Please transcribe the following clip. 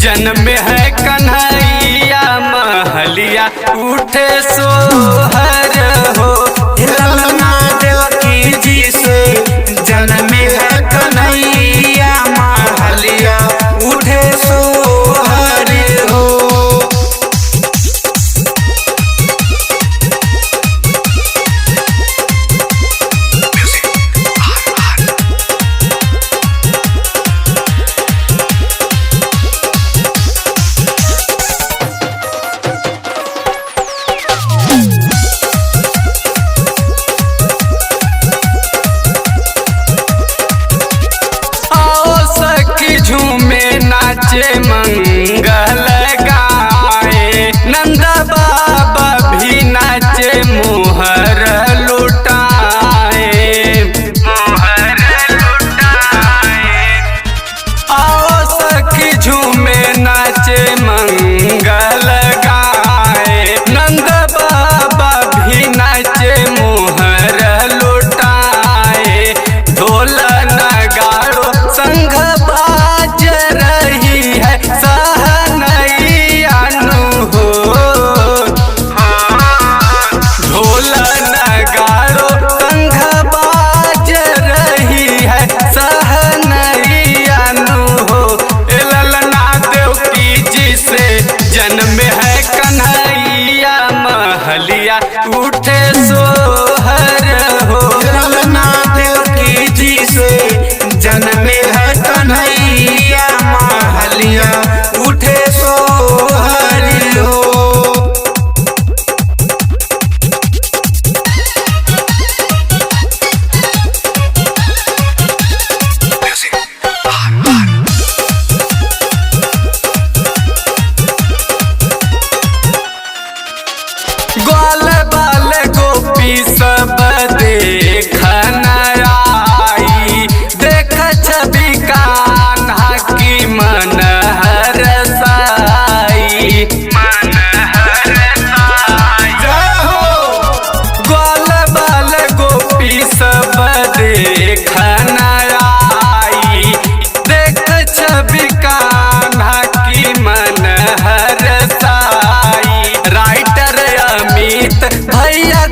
जन्म है कन्हैया महलिया उठे सोहर हो। ललना देवकी जी से जन्म है कन्हैया महलिया उठे सोहर हो। झूमे नाचे मंगल गाए नंद बाबा भी नाचे मोहर लुटाए। आओ सखी झूमे नाचे मंगल गाए नंद बाबा भी नाचे मोहर लुटाए। ढोल नगाड़ो संग बाज रही है सहनैया नु हो। ढोल नगाड़ो संग बाज रही है सहनैया नु हो। ललना देवकी जी से जन्म है कन्हैया महलिया उठे सोहर हो। ललना देवकी जी से जन्म है कन्हैया महलिया उठे सोहर हो। ग्वाल बाल गोपी सब देखन आई देख छवि कान्हा की मन हरसाई। ग्वाल बाल गोपी सब देखन आई देख छवि कान्हा की मन हरसाई। राइटर अमित भैया